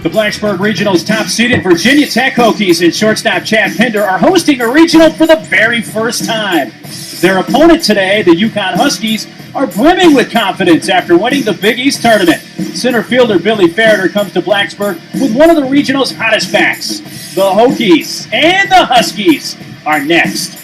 The Blacksburg Regional's top-seeded Virginia Tech Hokies and shortstop Chad Pinder are hosting a regional for the very first time. Their opponent today, the UConn Huskies, are brimming with confidence after winning the Big East tournament. Center fielder Billy Farrader comes to Blacksburg with one of the regional's hottest backs. The Hokies and the Huskies are next.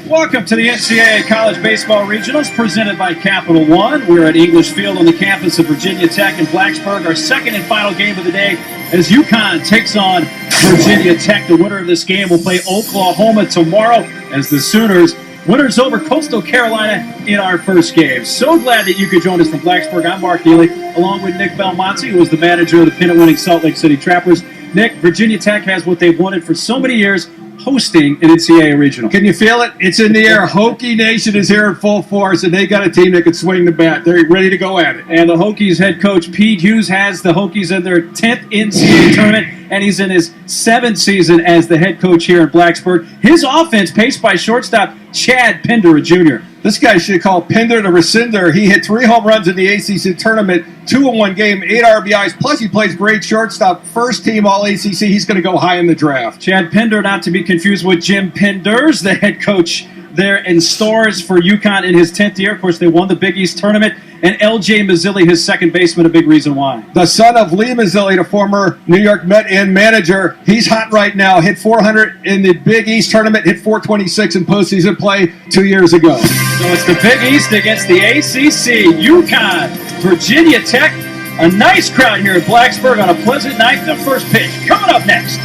Welcome to the NCAA College Baseball Regionals presented by Capital One. We're at English Field on the campus of Virginia Tech in Blacksburg. Our second and final game of the day as UConn takes on Virginia Tech. The winner of this game will play Oklahoma tomorrow as the Sooners winners over Coastal Carolina in our first game. So glad that you could join us from Blacksburg. I'm Mark Neely, along with Nick Belmonte, who is the manager of the pennant-winning Salt Lake City Trappers. Nick, Virginia Tech has what they've wanted for so many years, hosting an NCAA regional. Can you feel it? It's in the air. Hokie Nation is here in full force, and they got a team that can swing the bat. They're ready to go at it. And the Hokies head coach Pete Hughes has the Hokies in their 10th NCAA tournament, and he's in his 7th season as the head coach here in Blacksburg. His offense paced by shortstop Chad Pinder, a junior. This guy should call Pinder the rescinder. He hit 3 home runs in the ACC tournament, 2 in one game, 8 RBIs, plus he plays great shortstop, first team All-ACC. He's going to go high in the draft. Chad Pinder, not to be confused with Jim Penders, the head coach there in Stores for UConn in his 10th year. Of course, they won the Big East tournament. And L.J. Mazzilli, his second baseman, a big reason why. The son of Lee Mazzilli, the former New York Met and manager. He's hot right now. Hit 400 in the Big East tournament, hit 426 in postseason play 2 years ago. So it's the Big East against the ACC. UConn, Virginia Tech. A nice crowd here at Blacksburg on a pleasant night. The first pitch coming up next.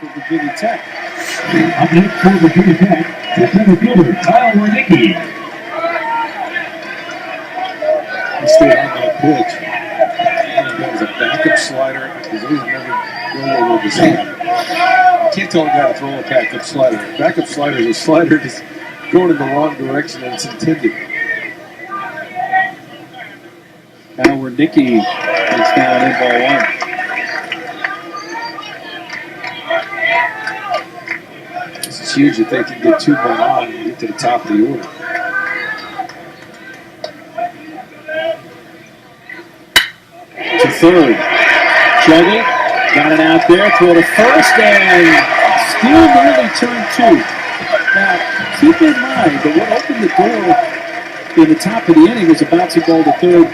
For Virginia Tech. Up next for Virginia Tech, the center fielder, Kyle Wernicke. Stay on that pitch. That was a backup slider because he was never going over his hand. You can't tell a guy to throw a backup slider. Backup slider is a slider that's going in the wrong direction than it's intended. Now Wernicke is down in ball 1. This is huge if they can get 2 men on and get to the top of the order. To third. Juggle. Got it out there. Throw to first and still nearly turn 2. Now, keep in mind that what opened the door in the top of the inning was about to go to third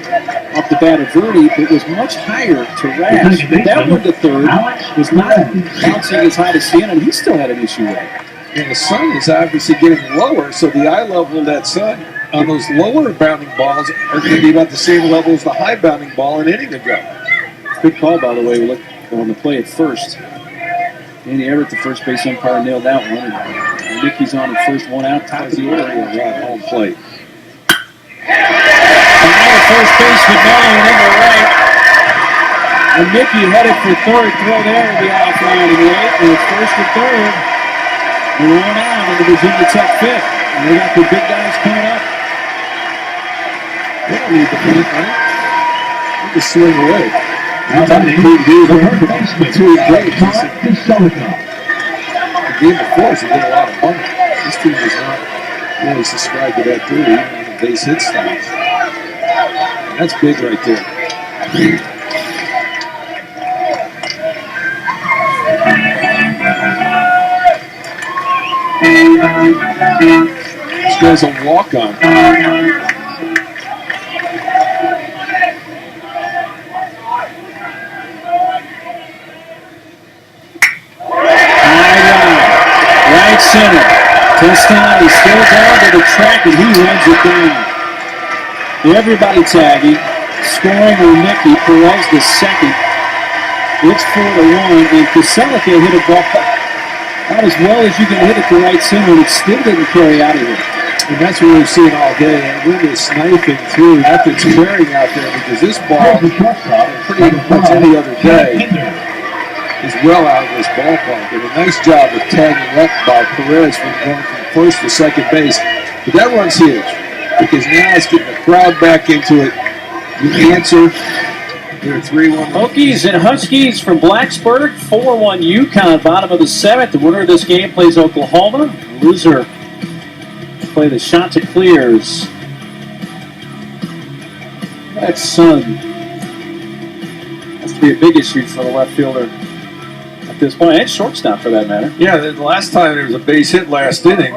off the bat of Verdi, but was much higher to Rash. But that one to third was not bouncing as high as Sienna, and he still had an issue with it. And the sun is obviously getting lower, so the eye level of that sun on those lower bounding balls are going to be about the same level as the high bounding ball an inning ago. Good call, by the way. Look on the play at first. Danny Everett, the first base umpire, nailed that one. And Mickey's on the first, one out, top of the order. Right, home plate. And now the first baseman going in the right. And Mickey headed for third. Throw there to the offline and late. And it's first to third. And one out in the Virginia Tech 5th. And they got the big guys coming up. They don't need the paint, right? They just swing away. Now that is the third baseman, Too great. Kyle. The game before, he did a lot of money. This team is not really subscribed to that theory, even on the base hit stops. And that's big right there. This guy's a walk-on. Right center. Testani still down to the track, and he runs it down. Everybody tagging. Scoring on Mickey. Perez the second. It's 4-1, and Kaselica hit a ball about as well as you can hit it to right center, and it still didn't carry out of here. And that's what we've seen all day. And wind is sniping through. Nothing's carrying out there because this ball, pretty much any other day, is well out of this ballpark. And a nice job of tagging up by Perez from going from first to second base. But that run's huge because now it's getting the crowd back into it. You answer. They're 3-1. Hokies and Huskies from Blacksburg, 4-1 UConn, bottom of the 7th. The winner of this game plays Oklahoma. Loser play the Chanticleers. That sun has to be a big issue for the left fielder at this point, and shortstop for that matter. Yeah, the last time there was a base hit last inning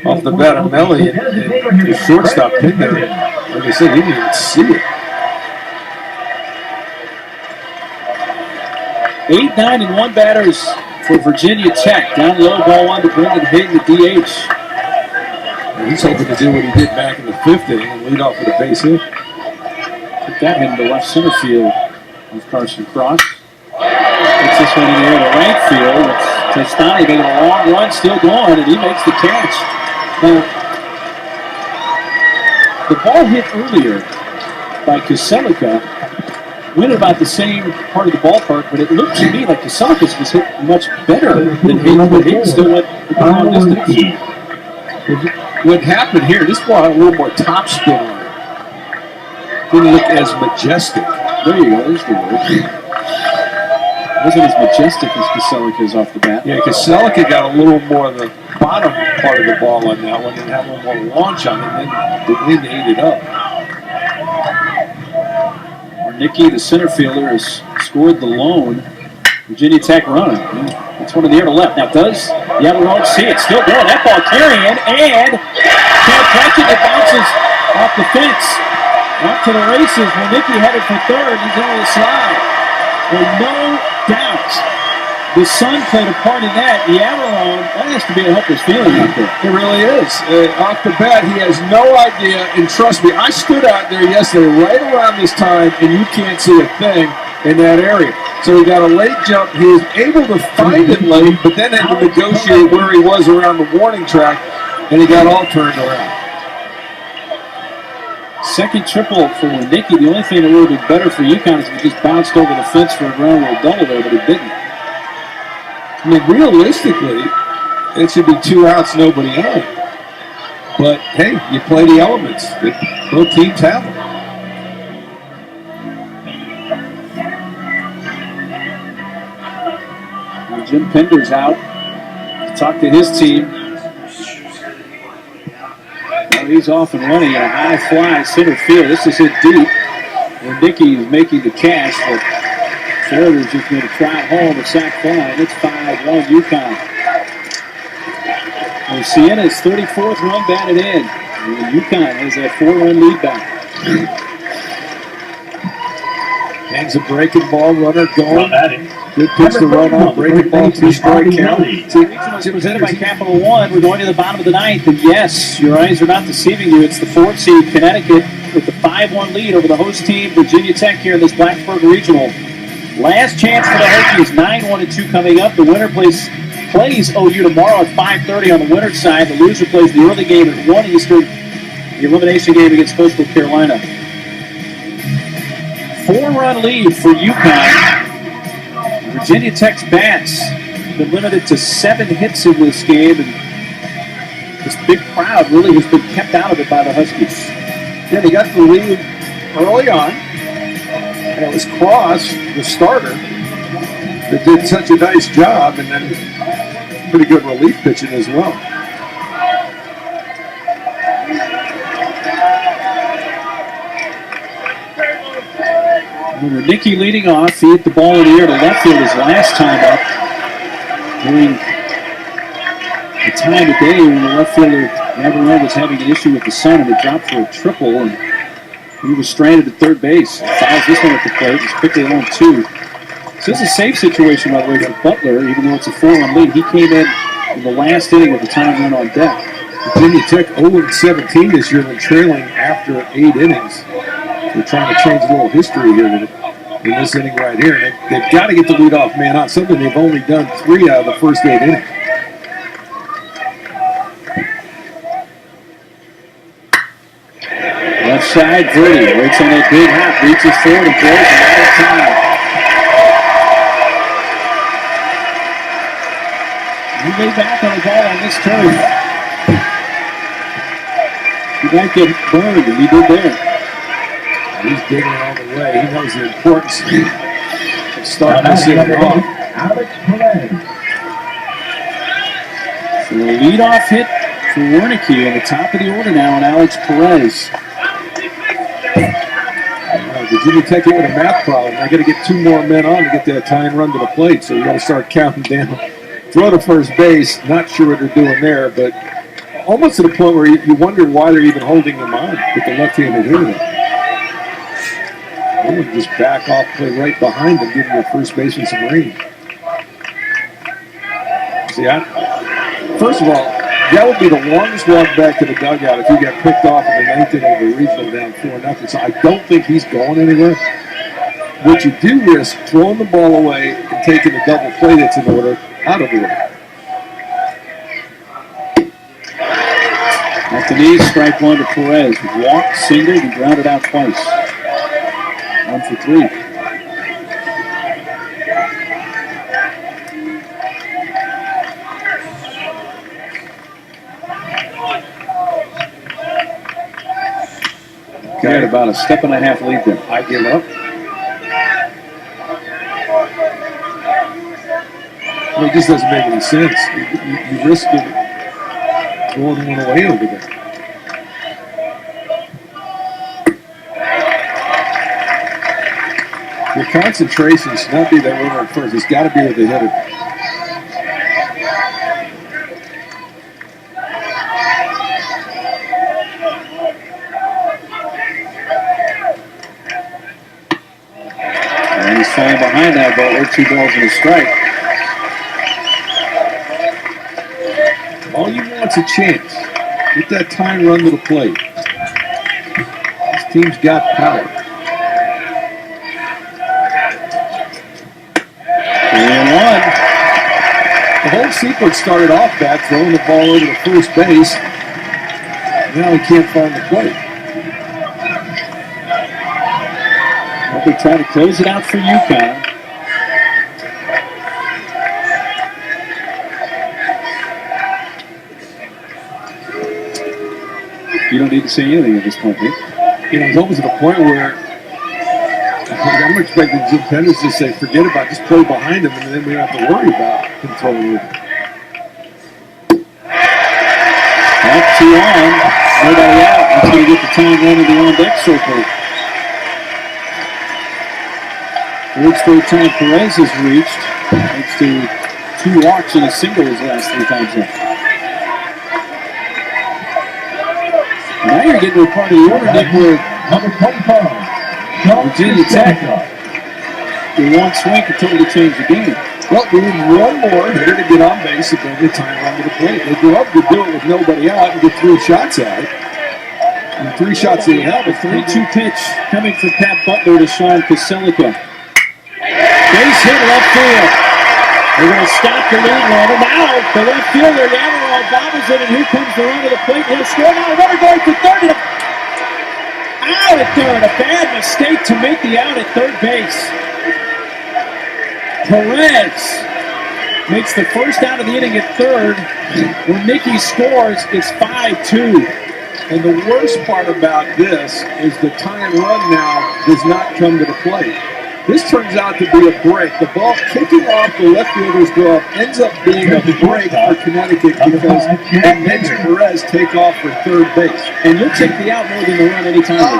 off the bat of Melly, and the shortstop pinned there. Like I said, he didn't even see it. 8, 9, and 1 batters for Virginia Tech. Down low, ball one to Brendan Hayden, the DH. And he's hoping to do what he did back in the 5th inning and lead off with a base hit. Put that into left center field with Carson Cross. Puts this one in the air to right field. It's Testani making a long run, still going, and he makes the catch. Now, the ball hit earlier by Kaselica went about the same part of the ballpark, but it looked to me like Kaselica's was hit much better than Hayden, but Hayden still went the long distance. What happened here, this ball had a little more topspin on it. Didn't look as majestic. There you go, there's the word. Wasn't as majestic as Kaselica's off the bat. Yeah, Kaselica got a little more of the bottom part of the ball on that one and had a little more launch on it, and then the wind ate it up. Nicky, the center fielder, has scored the lone Virginia Tech run. That's one in the air to left. Now, does Yavarone see it? Still going. That ball carrying, and can't catch it. It bounces off the fence. Off to the races. When Nicky headed for third, he's on the slide. And no doubt, the sun played a part in that. Yavarone, that has to be a helpless feeling out there. It really is. Off the bat, he has no idea, and trust me, I stood out there yesterday right around this time, and you can't see a thing in that area. So he got a late jump. He was able to find it late, but then had to negotiate where he was around the warning track, and he got all turned around. Second triple for Nicky. The only thing that would have been better for UConn is if he just bounced over the fence for a ground rule double there, but he didn't. I mean, realistically, it should be 2 outs, nobody on. But, hey, you play the elements that both teams have them. Well, Jim Pender's out to talk to his team. Well, he's off and running in a high fly center field. This is hit deep. Where Nicky is making the catch, but Florida's just going to try home a sac fly, and it's 5-1 UConn. And Siena's 34th run batted in. And UConn has that 4-run lead back. Hangs a breaking ball, runner going. Good pitch to run on, breaking ball, 2-strike count. Regionals presented by Capital One. We're going to the bottom of the 9th, and yes, your eyes are not deceiving you. It's the 4th seed Connecticut with the 5-1 lead over the host team Virginia Tech here in this Blacksburg Regional. Last chance for the Hokies, 9-1-2 coming up. The winner plays OU tomorrow at 5:30 on the winner's side. The loser plays the early game at 1 Eastern, the elimination game against Coastal Carolina. 4-run lead for UConn. Virginia Tech's bats been limited to 7 hits in this game, and this big crowd really has been kept out of it by the Huskies. Yeah, they got the lead early on, and it was Cross, the starter, that did such a nice job, and then pretty good relief pitching as well. Remember, Nicky leading off. He hit the ball in the air to left field his last time up during the time of day when the left fielder Navarone was having an issue with the sun, and it dropped for a triple, and he was stranded at third base. Fouls this one at the plate. It's quickly 0-2. So this is a safe situation, by the way, for Butler, even though it's a 4-run lead. He came in the last inning with the time run on deck. Virginia Tech 0-17 this year when trailing after 8 innings. They're trying to change a little history here in this inning right here. They've got to get the leadoff man out, something they've only done 3 out of the first 8 innings. Left side, Verdi waits on that big hop, reaches forward and throws it out of time. He lay back on the ball on this turn. He might get burned, and he did there. He's digging it all the way. He knows the importance of starting this inning off. So a leadoff hit for Wernicke on the top of the order now, and Alex Perez. Virginia Tech hit with a math problem. They got to get 2 more men on to get that tying run to the plate. So you got to start counting down. Throw to first base. Not sure what they're doing there, but almost to the point where you wonder why they're even holding them on with the left-handed hitter. They would just back off, play right behind them, giving their first baseman some range. See, first of all, that would be the longest walk back to the dugout if he got picked off in the 9th inning of the regional down 4-0. So I don't think he's going anywhere. What you do risk throwing the ball away and taking the double play that's in order out of order. Off the knees, strike 1 to Perez. Walked, singled, and grounded out twice. 1 for 3. Got about a 1.5 lead there. I give up. Well, it just doesn't make any sense. You risk it throwing one away over there. Your concentration should not be that runner at first. It's got to be with the hitter. And he's falling behind that ball with 2 balls and a strike. All you want's a chance. Get that time run to the plate. This team's got power. 3-1. The whole sequence started off bad, throwing the ball over to first base. Now he can't find the plate. They try to close it out for UConn. You don't need to say anything at this point, Nick. You know, it's almost at a point where I'm expecting Jim Penders to say, forget about it, just play behind him, and then we don't have to worry about controlling it. Up 2 on, nobody out until you get the time run of the on-deck circle. Third straight time Perez has reached, thanks to 2 walks and a single his last 3 times up. Now you're getting to a part of the order, Nick, where Number 25, Virginia Tech, your one swing could totally change the game. Well, we need one more hitter to get on base and bring the time run to the plate. They go up to do it with nobody out and get 3 shots at it. And 3 shots they have. A 3-2 pitch coming from Pat Butler to Sean Kaselica. Base hit left field. They're going to stop the lead runner. Now the left fielder, Yamaral, bobbles it, and here comes the run to the plate. He'll score now. Runner going for third. Out at third. A bad mistake to make the out at third base. Perez makes the first out of the inning at third. When Nicky scores, it's 5-2. And the worst part about this is the time run now does not come to the plate. This turns out to be a break. The ball kicking off the left fielder's glove ends up being a break for Connecticut because it makes Perez take off for third base. And you'll take the out more than the run anytime.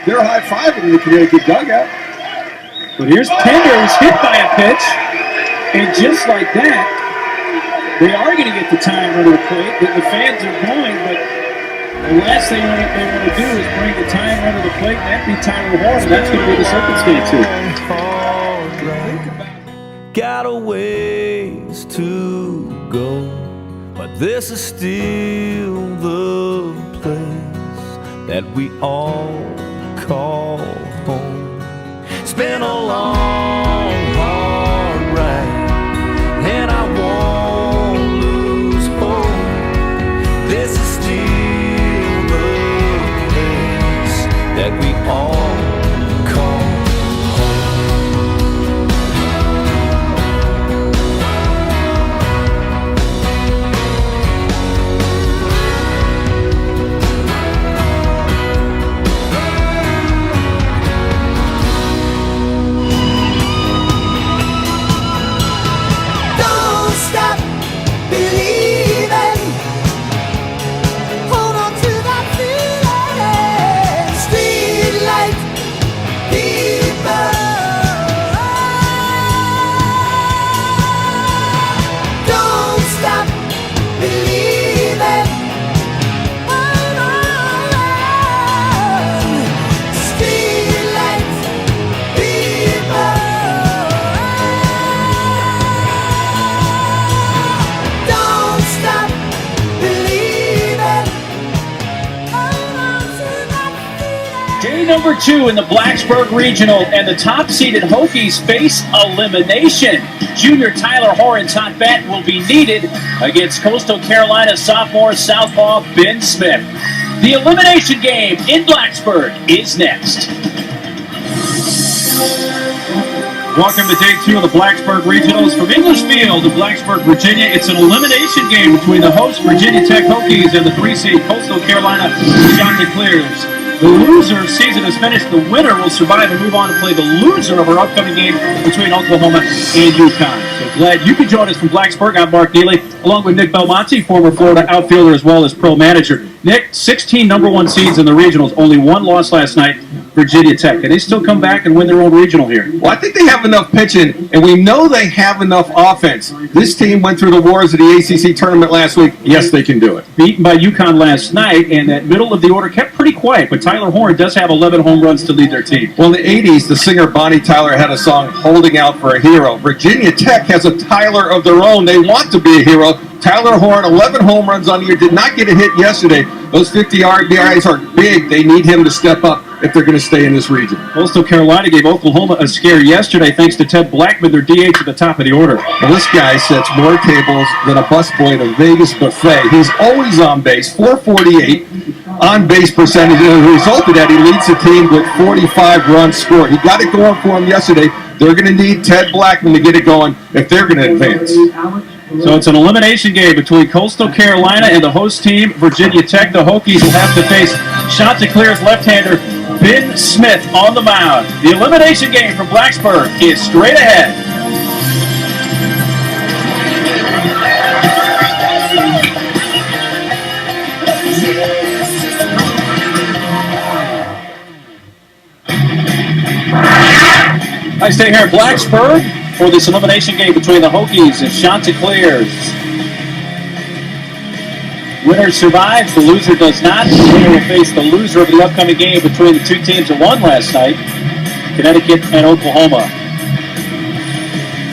They're high-fiving in the Connecticut dugout. But here's Pender, who's hit by a pitch. And just like that, they are going to get the time run to the plate. The fans are going, but the last thing they want to do is bring the time run to the plate, and that'd be Tyler Hall, and that's going to be the circumstance here. Got a ways to go, but this is still the place that we all call home. It's been a long, hard ride, and I won't lose hope. This is still the place that we all call Game number 2 in the Blacksburg Regional, and the top-seeded Hokies face elimination. Junior Tyler Horan's hot bat will be needed against Coastal Carolina sophomore southpaw Ben Smith. The elimination game in Blacksburg is next. Welcome to day 2 of the Blacksburg Regionals from English Field in Blacksburg, Virginia. It's an elimination game between the host Virginia Tech Hokies and the 3-seed Coastal Carolina Chanticleers. The loser season is finished. The winner will survive and move on to play the loser of our upcoming game between Oklahoma and UConn. So glad you could join us from Blacksburg. I'm Mark Neely, along with Nick Belmonte, former Florida outfielder as well as pro manager. Nick, 16 number 1 seeds in the regionals, only 1 loss last night, Virginia Tech. Can they still come back and win their own regional here? Well, I think they have enough pitching, and we know they have enough offense. This team went through the wars of the ACC tournament last week. Yes, they can do it. Beaten by UConn last night, and that middle of the order kept pretty quiet, but Tyler Horan does have 11 home runs to lead their team. Well, in the 80s, the singer Bonnie Tyler had a song, Holding Out for a Hero. Virginia Tech has a Tyler of their own. They want to be a hero. Tyler Horan, 11 home runs on the year, did not get a hit yesterday. Those 50 RBIs are big. They need him to step up if they're going to stay in this region. Coastal Carolina gave Oklahoma a scare yesterday thanks to Ted Blackman, their DH at the top of the order. Well, this guy sets more tables than a busboy at a Vegas buffet. He's always on base, 448 on-base percentage. And as a result of that, he leads the team with 45 runs scored. He got it going for him yesterday. They're going to need Ted Blackman to get it going if they're going to advance. So it's an elimination game between Coastal Carolina and the host team, Virginia Tech. The Hokies will have to face Chanticleer's left-hander, Ben Smith, on the mound. The elimination game from Blacksburg is straight ahead. I stay here in Blacksburg for this elimination game between the Hokies and Chanticleers. Winner survives, the loser does not. The winner will face the loser of the upcoming game between the two teams that won last night, Connecticut and Oklahoma.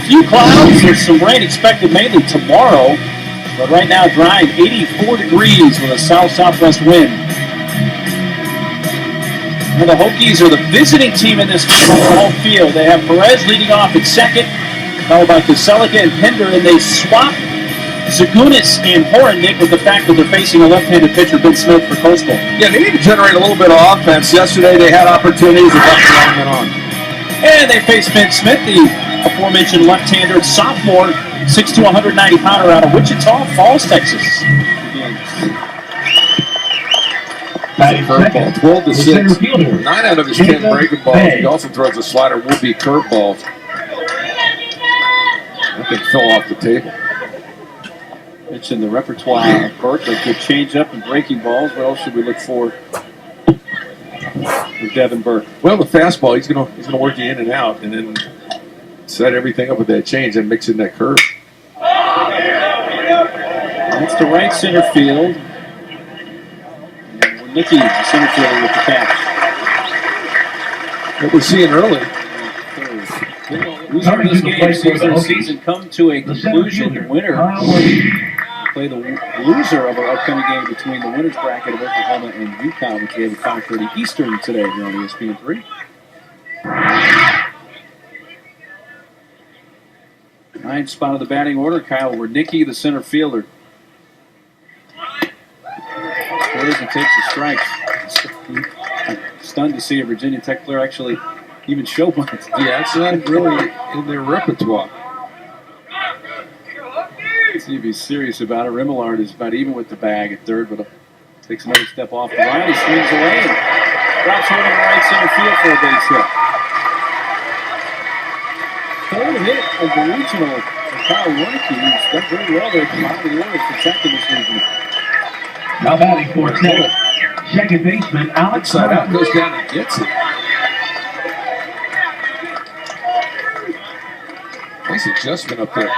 Few clouds, there's some rain expected mainly tomorrow, but right now dry, 84 degrees with a south-southwest wind. And the Hokies are the visiting team in this home field. They have Perez leading off at second, followed by Kuselica and Pender, and they swap Zagunis and Horan, Nick, with the fact that they're facing a left-handed pitcher, Ben Smith, for Coastal. Yeah, they need to generate a little bit of offense. Yesterday they had opportunities and left the lineman on. And they face Ben Smith, the aforementioned left-hander sophomore, 6'2", 190-pounder out of Wichita Falls, Texas. Curveball, 12 to 6. 9 out of his 10 breaking balls. He also throws a slider, will be curveball. That thing fell off the table. It's in the repertoire of Burke. A good change-up and breaking balls. What else should we look for with Devin Burke? Well, the fastball, he's gonna work you in and out, and then set everything up with that change and mix in that curve. That's to right center field. Nicky, the center fielder, with the catch. What we're seeing early. Loser of this game sees their season come to a conclusion. The winner play the loser of our upcoming game between the winners bracket of Oklahoma and UConn, which we have at 5:30 Eastern today here on ESPN3. Ninth spot of the batting order, Kyle Wernicke, the center fielder. Plays and takes the strikes. Stunned to see a Virginia Tech player actually even show one. Yeah, it's not really in their repertoire. See if he's serious about it. Remillard is about even with the bag at third, but takes another step off the line. He swings away and drops one in the right center field for a base hit. Third hit of the regional for Kyle Wernicke. He's done very well there at the bottom of the order for Tech in this region. Now batting for Tech, second baseman Alex Side out, goes down and gets it. Nice adjustment up there.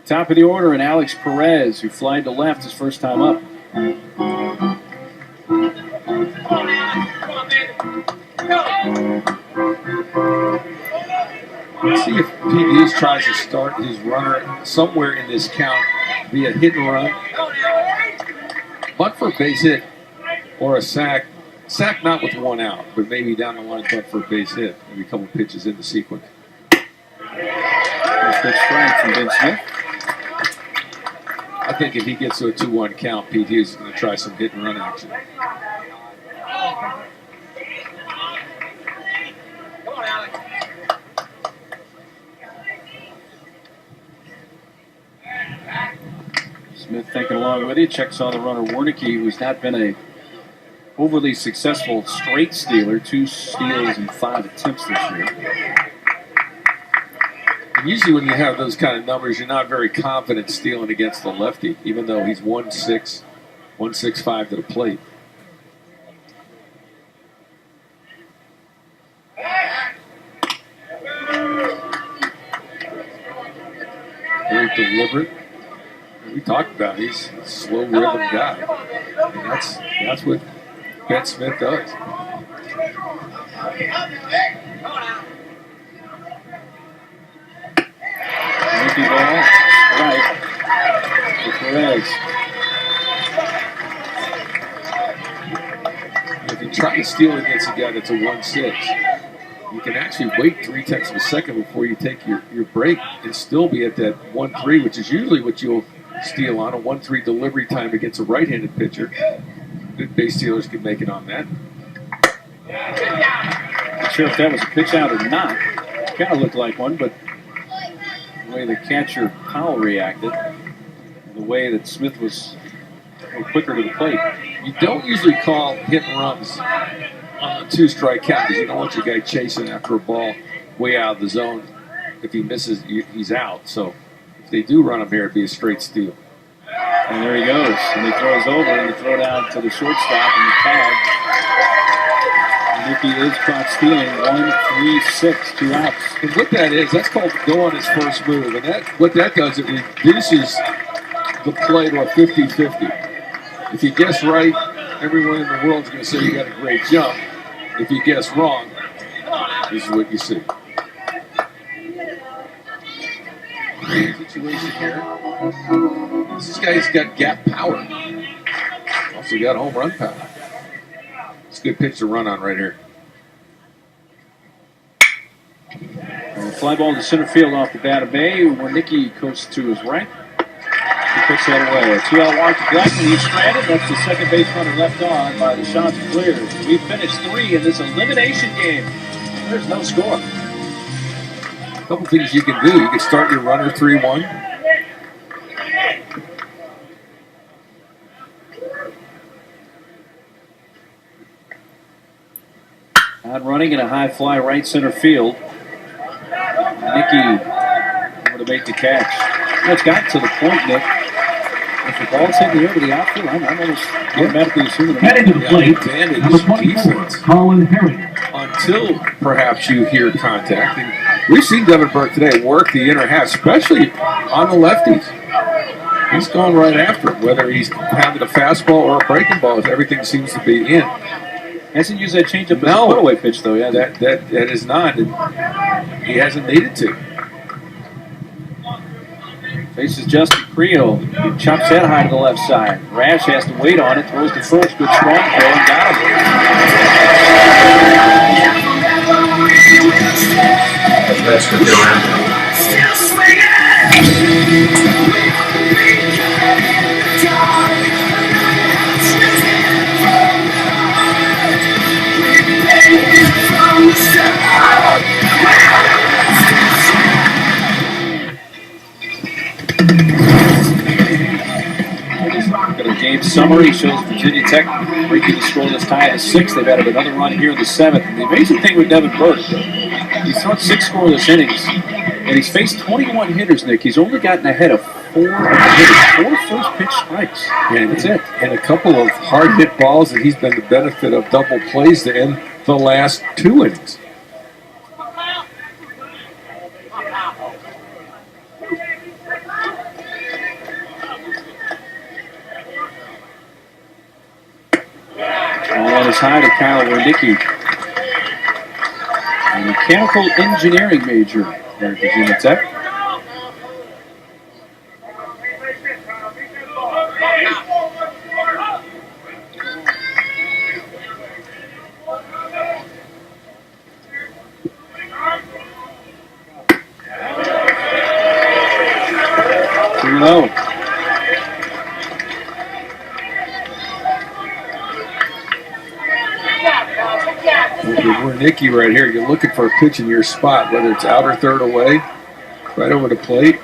Top of the order, and Alex Perez, who flied to left his first time up. Let's see if PBS tries to start his runner somewhere in this count via hit and run. bunt for a base hit or a sack. Sack not with one out, but maybe down the line bunt for a base hit. Maybe a couple pitches in the sequence. First pitch strike from Ben Smith. I think if he gets to a 2-1 count, Pete Hughes is going to try some hit and run action. Smith thinking along with you. Checks on the runner Wernicke, who's not been a overly successful straight stealer. 2 steals and 5 attempts this year. And usually when you have those kind of numbers, you're not very confident stealing against the lefty, even though he's 1-6, 165 to the plate. Very deliberate. We talked about he's a slow rhythm guy. And that's what Ben Smith does. Empty ball, right, for Perez. If you try to steal against a guy that's a 1-6, you can actually wait 3/10 of a second before you take your break and still be at that 1-3, which is usually what you'll steal on, a 1-3 delivery time against a right-handed pitcher. Good base stealers can make it on that. Not sure if that was a pitch out or not. Kind of looked like one, but the way the catcher Powell reacted, the way that Smith was a little quicker to the plate. You don't usually call hit and runs on a 2-strike count because you don't want your guy chasing after a ball way out of the zone. If he misses, he's out. So if they do run him here, it'd be a straight steal. And there he goes. And he throws over and they throw down to the shortstop and the tag. Nicky is caught stealing. 1-3-6, 2 outs. And what that is, that's called go on his first move. And what that does, it reduces the play to a 50-50. If you guess right, everyone in the world is going to say you got a great jump. If you guess wrong, this is what you see. Situation here. This guy's got gap power. Also got home run power. It's a good pitch to run on right here. And fly ball to center field off the bat of Bay. Wernicke coasts to his right. He puts that away. A 2-out walk to Blackman. He's stranded. That's the second base runner left on by the shots cleared. We finished 3 in this elimination game. There's no score. A couple things you can do. You can start your runner 3-1. Out running in a high fly right center field. Nicky able to make the catch. Well, it's gotten to the point, Nick. If the ball's hitting the air to the outfield, I'm almost automatically assuming the Heading to the plate, advantage number 24, defense. Colin Herring. Until perhaps you hear contact. And we've seen Devin Burke today work the inner half, especially on the lefties. He's going right after it, whether he's pounded a fastball or a breaking ball. Everything seems to be in. Hasn't used that changeup as a put-away pitch, though. Yeah, that is not. And he hasn't needed to. Faces Justin Creel. He chops that high to the left side. Rash has to wait on it. Throws to first. Good strong throw and got him. That's good. Get around. Still swinging. Got a game summary shows Virginia Tech breaking the scoreless tie to 6. They've added another run here in the 7th. And the amazing thing with Devin Burke, he's thrown 6 scoreless innings, and he's faced 21 hitters, Nick. He's only gotten ahead of 4 hitters, 4 first pitch strikes. And that's it. And a couple of hard hit balls that he's been the benefit of double plays to end the last 2 innings. On his high to Kyle Wernicke, a mechanical engineering major there at Virginia Tech. We're Nicky right here. You're looking for a pitch in your spot, whether it's out or third away, right over the plate,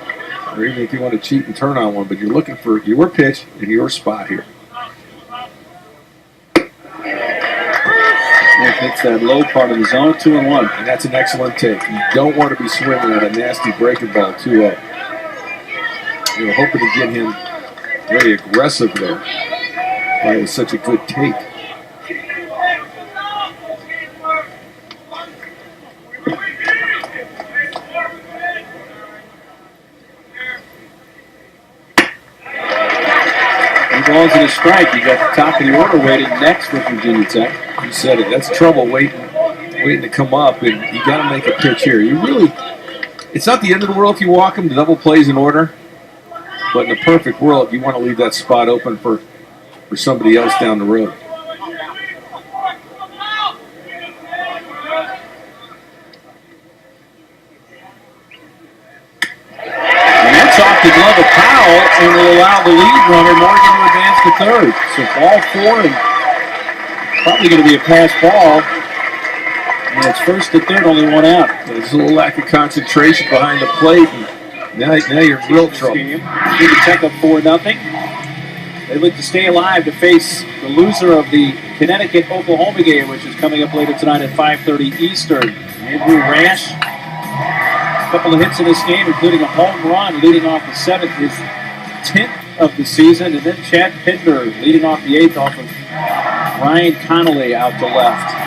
or even if you want to cheat and turn on one. But you're looking for your pitch in your spot here. Hits that low part of the zone, 2-1. And that's an excellent take. You don't want to be swinging at a nasty breaking ball 2-0. You're hoping to get him very aggressive there. Why it was such a good take. Balls and a strike. You got the top of the order waiting next for Virginia Tech. You said it. That's trouble waiting to come up, and you got to make a pitch here. It's not the end of the world if you walk them. The double plays in order, but in a perfect world, you want to leave that spot open for somebody else down the road. And that's off the glove of Powell, and will allow the lead runner Morgan to advance to third. So ball 4, and probably going to be a pass ball. And it's first to third, only one out. There's a little lack of concentration behind the plate. And now you're in real trouble. Virginia Tech up 4-0. They look to stay alive to face the loser of the Connecticut-Oklahoma game, which is coming up later tonight at 5:30 Eastern. Andrew Rash, a couple of hits in this game, including a home run leading off the 7th, his 10th of the season. And then Chad Pinder leading off the 8th off of Ryan Connolly out to left.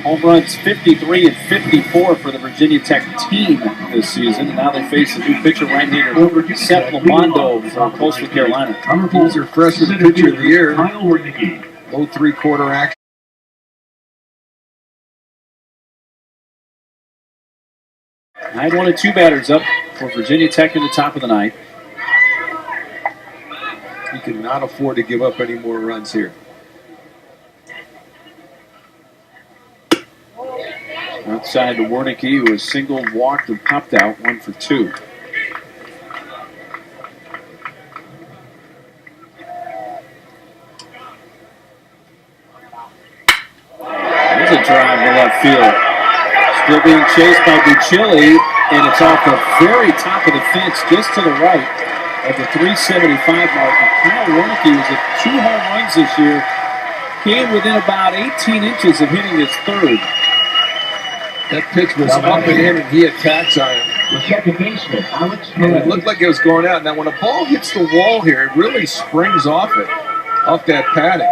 Home runs 53 and 54 for the Virginia Tech team this season. And now they face a new pitcher, right-hander Seth Lamondo from Coastal Carolina. He's their freshman pitcher of the year. Low three-quarter action. I had 1 and 2 batters up for Virginia Tech in the top of the ninth. You cannot afford to give up any more runs here. Outside to Wernicke, who was singled, walked, and popped out, 1 for 2. There's a drive to left field. Still being chased by Bucilli, and it's off the very top of the fence, just to the right of the 375 mark. And Kyle Wernicke was at 2 home runs this year. Came within about 18 inches of hitting his third. That pitch was up at him, and he attacks on it. The second baseman, Alex. It looked like it was going out. Now, when a ball hits the wall here, it really springs off that padding.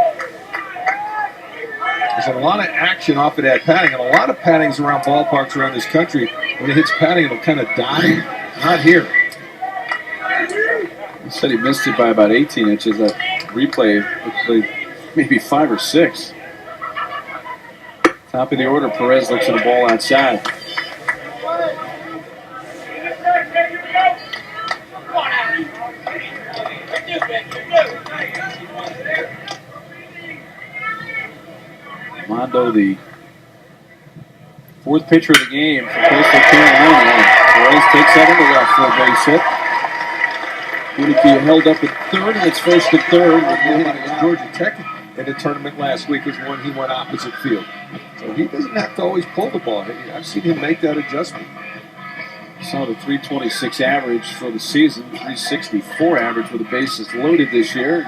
There's a lot of action off of that padding, and a lot of paddings around ballparks around this country. When it hits padding, it'll kind of die. Not here. He said he missed it by about 18 inches. That replay looked like maybe 5 or 6. Top of the order, Perez looks at the ball outside. Mondo, the 4th pitcher of the game for Coastal Carolina. Perez takes that into left for a base hit. Wernicke held up at third, and it's first to third. Georgia Tech in the tournament last week was when he went opposite field. So he doesn't have to always pull the ball. I've seen him make that adjustment. Saw the 326 average for the season, 364 average with the bases loaded this year.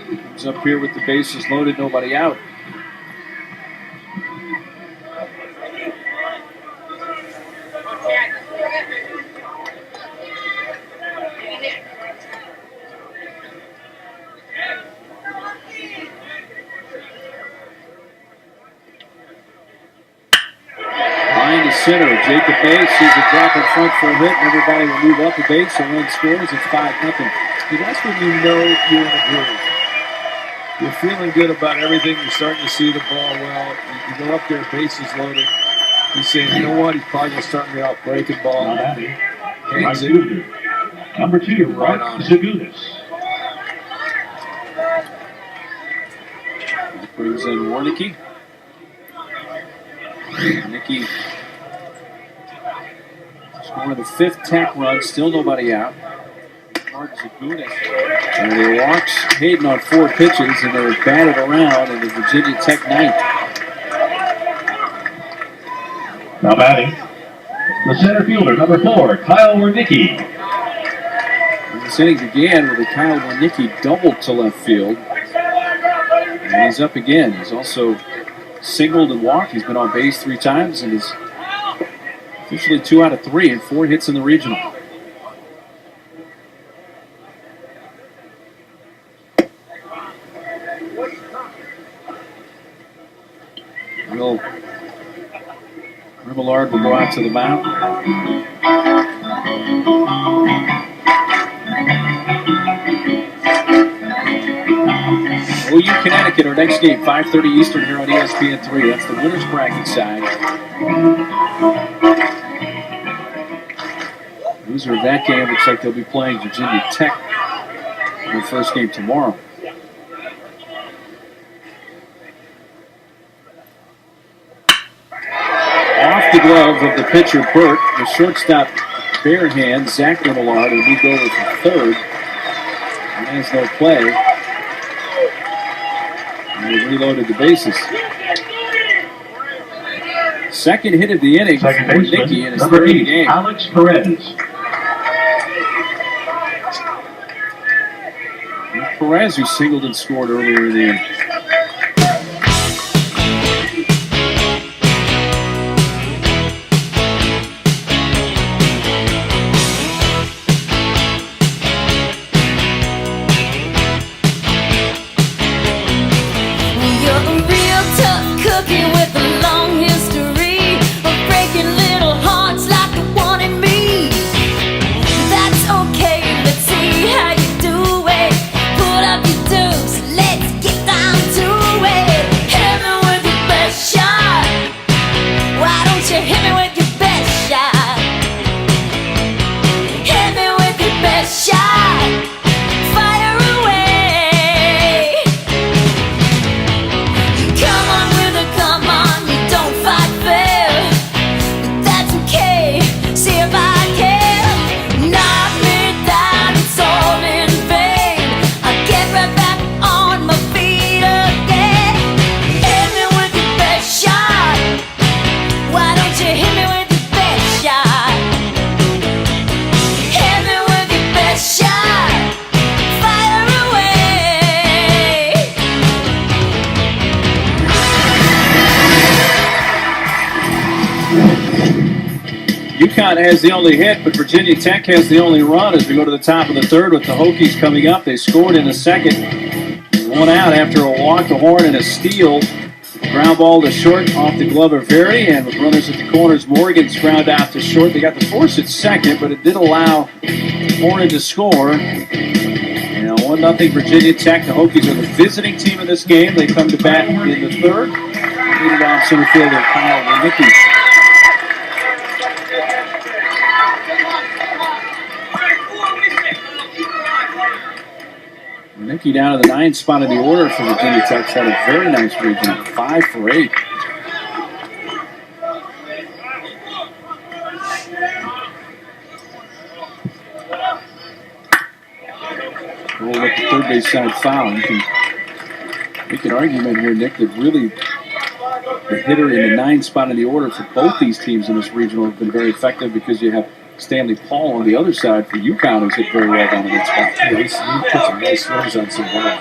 Comes up here with the bases loaded, nobody out. Center, Jacob Bates sees a drop in front for a hit, and everybody will move up the base, and run scores. It's 5-0. That's when you know you're in a groove. You're feeling good about everything. You're starting to see the ball well. You go up there, bases loaded. He's saying, you know what? He's probably going to start me out breaking ball. Hangs it. Number 2, right on Zagunis. Brings in Wernicke. Nicky scoring the 5th Tech run, still nobody out. Zagunis. And he walks Hayden on 4 pitches, and they're batted around in the Virginia Tech ninth. Now batting, the center fielder, number 4, Kyle Wernicke. This inning began with a Kyle Wernicke double to left field. And he's up again. He's also singled and walked. He's been on base 3 times and is officially 2 out of 3 and 4 hits in the regional. Will Remillard will go out to the mound. OU Connecticut, our next game, 5:30 Eastern here on ESPN3. That's the winner's bracket side. Loser of that game looks like they'll be playing Virginia Tech in their first game tomorrow. Off the glove of the pitcher, Burt. The shortstop, bare hand, Zach Remillard, will moved over to third. And has no play. And he reloaded the bases. Second hit of the inning for Nicky in his third of the game. Alex Perez. Perez, who singled and scored earlier in the inning. UConn has the only hit, but Virginia Tech has the only run as we go to the top of the third with the Hokies coming up. They scored in the second. 1 out after a walk to Horn and a steal. Ground ball to short off the glove of Verity, and with runners at the corners, Morgan's ground out to short. They got the force at second, but it did allow Horn to score. 1-0 Virginia Tech. The Hokies are the visiting team in this game. They come to bat in the third. Leading off center fielder Kyle Wernicke. Nicky down to the 9th spot in the order for Virginia Tech's had a very nice region, 5 for 8. Roll up the third base side foul. You can make an argument here, Nick, that really the hitter in the 9th spot in the order for both these teams in this regional have been very effective because you have Stanley Paul on the other side for UConn, who's hit very well down in that spot. Yeah, he put some nice swings on some balls.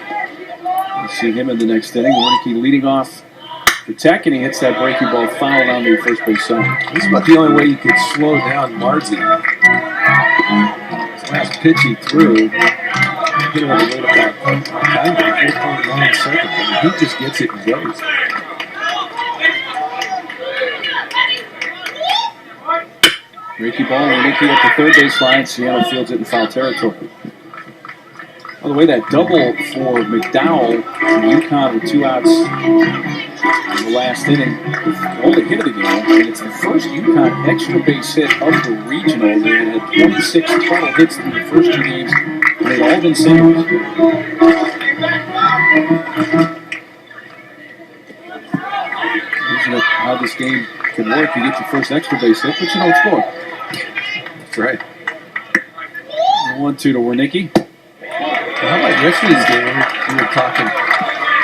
We'll see him in the next inning. Wernicke leading off for Tech, and he hits that breaking ball foul on the first base side. This is about the only way you could slow down Marzi. His last pitch he threw, hit him on the way about 4.9 seconds. I mean, he just gets it and goes. Breaking ball, Wernicke up the third base line. Seattle fields it in foul territory. By the way, that double for McDowell from UConn with 2 outs in the last inning. The only hit of the game, and it's the first UConn extra base hit of the regional. They had 26 total hits in the first 2 games, and they'd all been singles. Isn't it how this game can work? You get your first extra base hit, but you don't score. That's right. 1-2 to Wernicke. How about yesterday's game? We were talking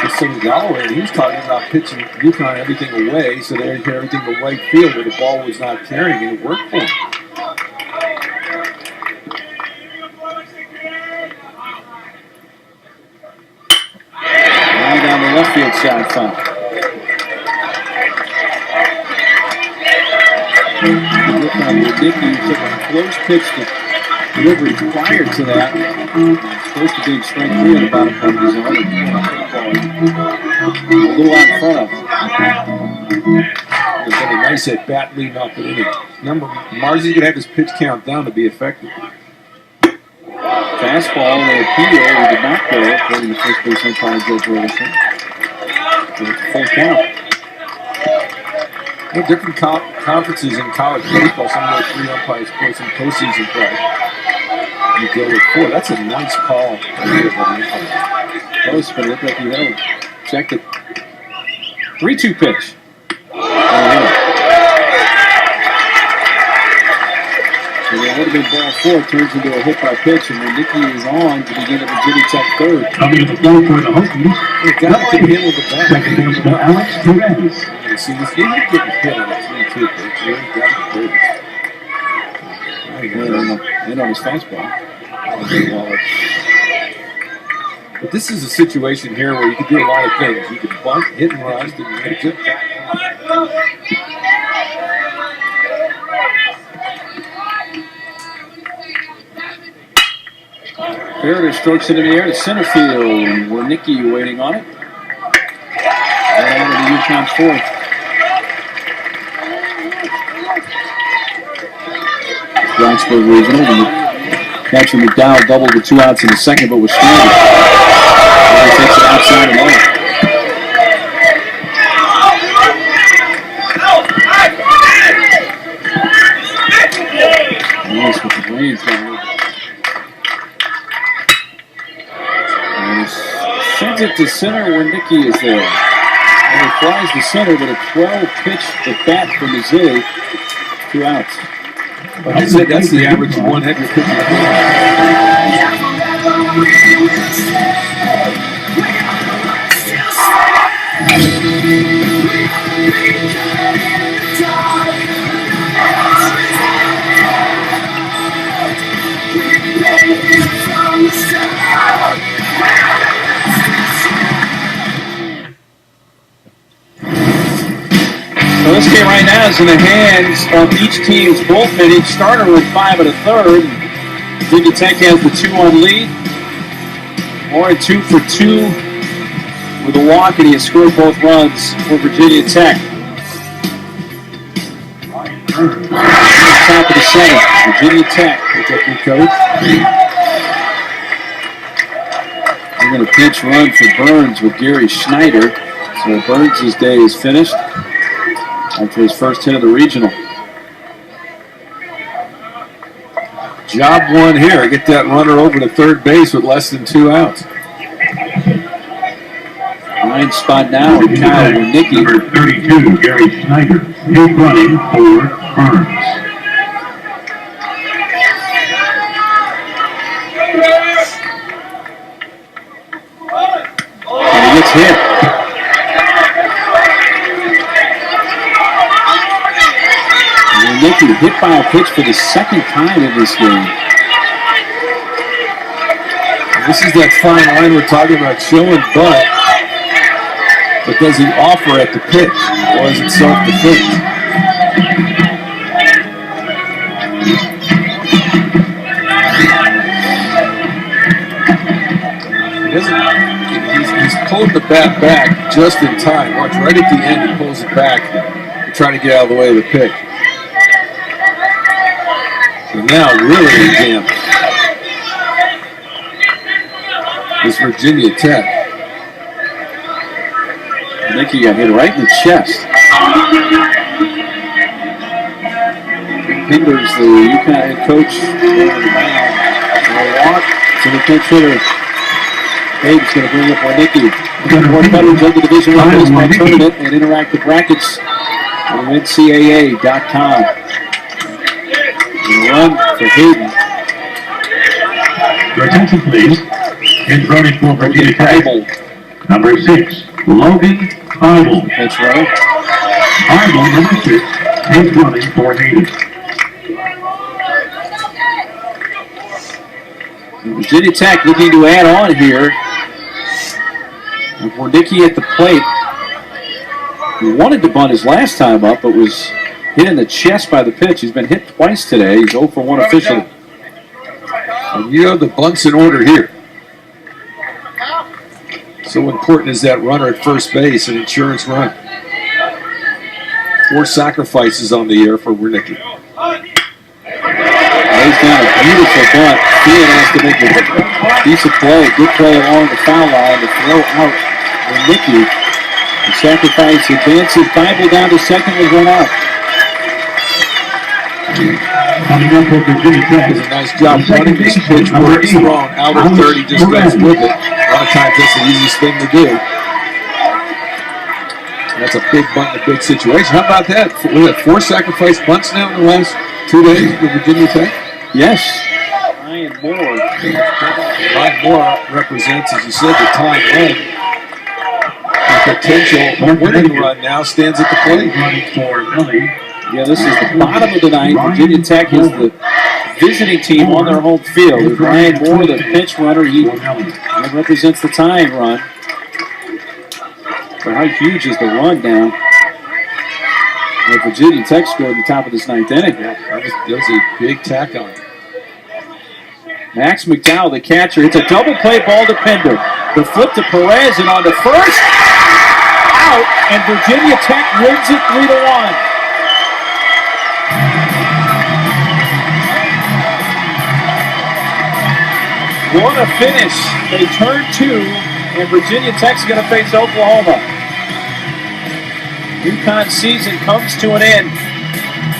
to Sonny Galloway, and he was talking about pitching UConn everything away, so they hit everything to right field where the ball was not carrying, and it worked for him. Line down the left field side foul. Wernicke took a close pitch to delivery prior to that. Close to being strike 3 in the bottom part of his arm. A little out in front of him. He's got a nice at bat leading off the inning. Remember, Marzi's going to have his pitch count down to be effective. Fastball, they appeal, he did not go, according to first base umpire George Robertson. So it's a full count. Well, different conferences in college baseball, some of those 3 umpires play some postseason play. You go with 4. That's a nice call. Close, but it looked like he held. Checked it. 3-2 pitch. So that would have been ball 4. Turns into a hit by pitch, and Wernicke is on to begin at Virginia Tech third. Coming to the floor for the Hokies. The guy can handle the bat. Second baseman Alex Perez. You see, this game is getting hit on a 3-2 pitch. You really got the And on his fastball. But this is a situation here where you can do a lot of things. You can bunt, hit and run, and make it. Ferreter strokes it in the air to center field. Wernicke waiting on it. Right on to the UConn fourth. Blacksburg Regional. Catcher McDowell doubled with 2 outs in the second, but was stranded. He takes it outside and over. Nice with the brains down. Sends it to center. Wernicke is there. And he flies to center with a 12-pitch at bat from the Zig. 2 outs. Like I said, that's the average of 1 heavy pitch. So this game right now is in the hands of each team's bullpen. Each starter with 5 1/3. Virginia Tech has the 2-1 lead. Warren 2 for 2 with a walk, and he has scored both runs for Virginia Tech. Top of the 7th, Virginia Tech. What's up, new coach? We're going to pinch run for Burns with Gary Schneider. So Burns' day is finished after his first hit of the regional. Job 1 here. Get that runner over to third base with less than 2 outs. Line spot now with Kyle Wernicke. Number 32, Gary Schneider. He's running for Burns. And he gets hit. Wernicke hit by a pitch for the second time in this game. This is that fine line we're talking about, show and bunt. But does he offer at the pitch, or is it self-defense? He's pulled the bat back just in time. Watch, right at the end, he pulls it back to try to get out of the way of the pitch. So now, really in jam is Virginia Tech. Wernicke got hit right in the chest. Hinders the UConn head coach on the mound. Will walk to the pinch hitter. Hayden's going to bring up Wernicke. More veterans of the Division I Baseball Tournament and interactive brackets on NCAA.com. Run for Hayden. Your attention, please. In running for Virginia Tech, number 6, Logan Idle. That's right. Idle, number 6, is running for Hayden. Virginia Tech looking to add on here. And Warnicki at the plate. He wanted to bunt his last time up, but was hit in the chest by the pitch. He's been hit twice today. He's 0 for 1 officially. And you have the bunts in order here. So important is that runner at first base, an insurance run. 4 sacrifices on the air for Warnicki. He's done a beautiful bunt. Field has to make a decent play. Good play along the foul line to throw out Warnicki. The sacrifice advances Bible down to second with one out. Coming up for Virginia Tech. Does a nice job running this pitch where it's thrown. Out of 30 just goes with it. A lot of times that's the easiest thing to do. That's a big bunt in a big situation. How about that? We have 4 sacrifice bunts now in the last 2 days for Virginia Tech. Yes. Ryan Moore. Ryan Moore represents, as you said, the time run. The potential winning run now stands at the plate. Running for Millie. Yeah, this is the bottom of the ninth. Virginia Tech is the visiting team on their home field. With Ryan Moore, the pinch runner, he represents the tying run. But how huge is the run down? And Virginia Tech scored at the top of this ninth inning. That was a big tack on it. Max McDowell, the catcher, hits a double play ball to Pender. The flip to Perez and on to first. Out, and Virginia Tech wins it 3-1. What a finish. They turn 2, and Virginia Tech's going to face Oklahoma. UConn season comes to an end,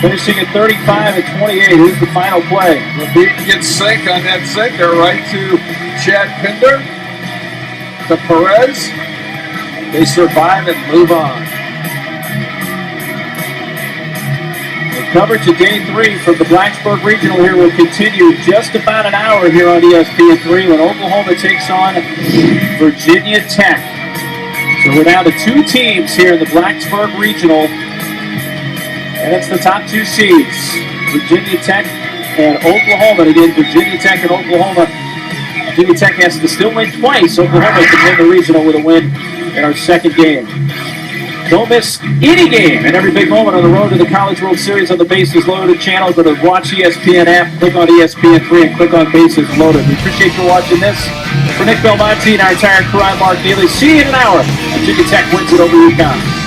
finishing at 35-28. Here's the final play. The beat gets sink on that sinker right to Chad Pender, to Perez. They survive and move on. The coverage of Day 3 from the Blacksburg Regional here will continue just about an hour here on ESPN3 when Oklahoma takes on Virginia Tech. So we're down to 2 teams here in the Blacksburg Regional, and it's the top 2 seeds, Virginia Tech and Oklahoma. And again, Virginia Tech and Oklahoma. Virginia Tech has to still win twice. Oklahoma can win the regional with a win in our second game. Don't miss any game and every big moment on the road to the College World Series on the Bases Loaded channel. Go to Watch ESPN app, click on ESPN3, and click on Bases Loaded. We appreciate you watching this. For Nick Belmonte and our entire crew, I'm Mark Neely. See you in an hour. Virginia Tech wins it over UConn.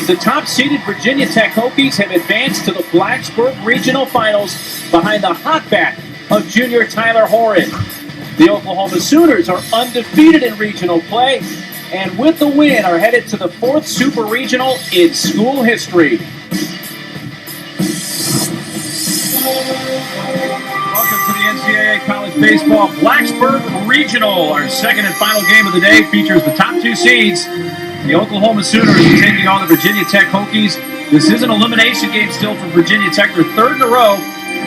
The top-seeded Virginia Tech Hokies have advanced to the Blacksburg Regional Finals behind the hotback of junior Tyler Horan. The Oklahoma Sooners are undefeated in regional play, and with the win are headed to the 4th Super Regional in school history. Welcome to the NCAA College Baseball Blacksburg Regional. Our second and final game of the day features the top 2 seeds. The Oklahoma Sooners are taking on the Virginia Tech Hokies. This is an elimination game still for Virginia Tech. They're third in a row.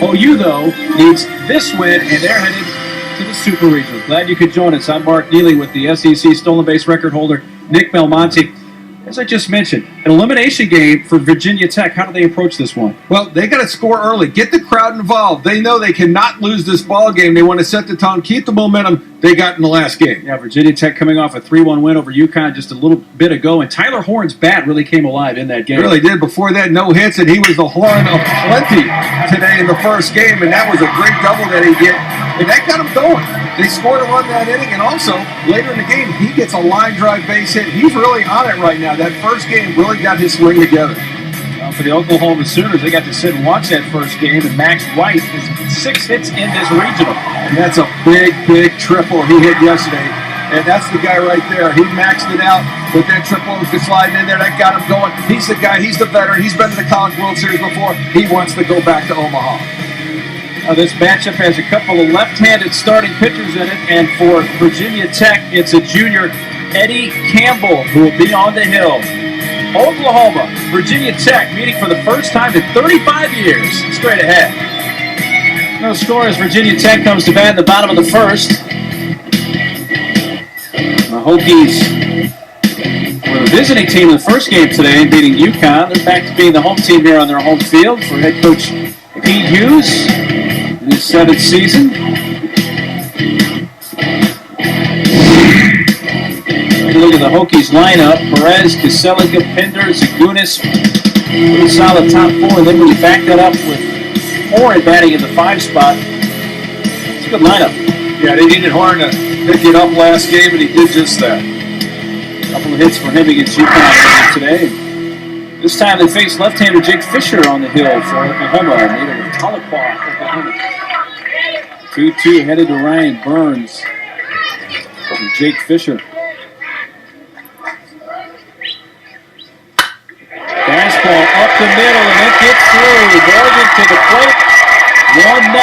OU, though, needs this win, and they're headed to the Super Regional. Glad you could join us. I'm Mark Neely with the SEC stolen base record holder, Nick Belmonte. As I just mentioned, an elimination game for Virginia Tech. How do they approach this one? Well, they got to score early. Get the crowd involved. They know they cannot lose this ball game. They want to set the tone, keep the momentum they got in the last game. Yeah, Virginia Tech coming off a 3-1 win over UConn just a little bit ago, and Tyler Horn's bat really came alive in that game. Really did. Before that, no hits, and he was the horn of plenty today in the first game, and that was a great double that he did, and that got him going. They scored a run that inning, and also, later in the game, he gets a line drive base hit. He's really on it right now. That first game really got his swing together. For the Oklahoma Sooners, they got to sit and watch that first game, and Max White has 6 hits in this regional. And that's a big, big triple he hit yesterday. And that's the guy right there. He maxed it out with that triple sliding in there. That got him going. He's the guy. He's the veteran. He's been to the College World Series before. He wants to go back to Omaha. This matchup has a couple of left-handed starting pitchers in it, and for Virginia Tech, it's a junior, Eddie Campbell, who will be on the hill. Oklahoma, Virginia Tech meeting for the first time in 35 years. Straight ahead. No score as Virginia Tech comes to bat in the bottom of the first. The Hokies were the visiting team in the first game today, beating UConn. They're back to being the home team here on their home field for head coach Pete Hughes in his 7th season. Look at the Hokies lineup. Perez, Kaselika, Pinder, Zagunis. Pretty solid top 4. And then when you back that up with Horn batting in the 5 spot, it's a good lineup. Yeah, they needed Horn to pick it up last game, and he did just that. A couple of hits for him against UConn today. This time they faced left-hander Jake Fisher on the hill for Oklahoma. Native of Tahlequah, Oklahoma. 2-2 headed to Ryan Burns from Jake Fisher. Fastball up the middle, and it gets through. Morgan to the plate. 1-0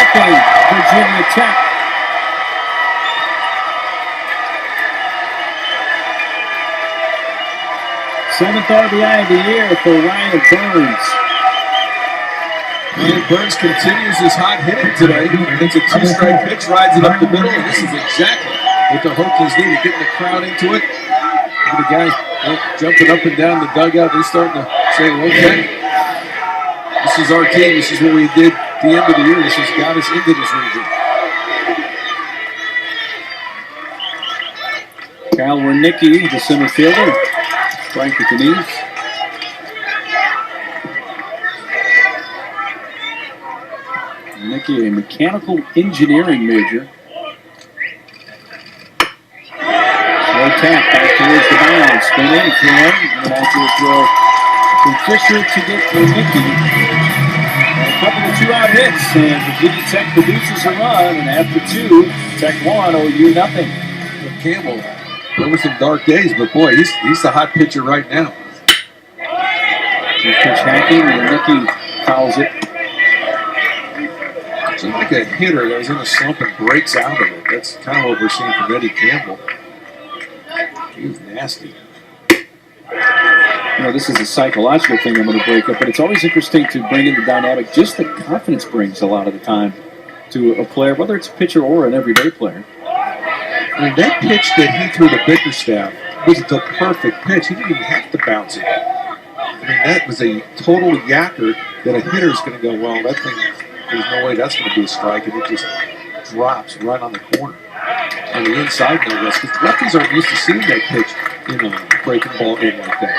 Virginia Tech. Seventh RBI of the year for Ryan Burns. Ryan Burns continues his hot hitting today. It's a 2-strike pitch, rides it up the middle, and this is exactly what the Hokies need, getting the crowd into it. The guys jumping up and down the dugout, they're starting to say, okay, this is our team. This is what we did at the end of the year. This has got us into this region. Kyle Wernicke, the center fielder, strike at the knees. Wernicke, a mechanical engineering major. Slow tap back towards the mound. Spin in for him. And after a throw from Fisher to get Wernicke. A couple of 2-out hits, and Virginia Tech produces a run. And after 2, Tech 1, OU nothing. Campbell, there were some dark days, but boy, he's the hot pitcher right now. Pitch hacking, and Wernicke fouls it. It's like a hitter that was in a slump and breaks out of it. That's kind of what we're seeing from Eddie Campbell. He was nasty. You know, this is a psychological thing I'm going to break up, but it's always interesting to bring in the dynamic. Just the confidence brings a lot of the time to a player, whether it's a pitcher or an everyday player. I mean, that pitch that he threw to Bickerstaff was the perfect pitch. He didn't even have to bounce it. I mean, that was a total yacker that a hitter is going to go, well, that thing, there's no way that's going to be a strike, and it just drops right on the corner. On the inside, no less, because lefties aren't used to seeing that pitch in a breaking ball game like that.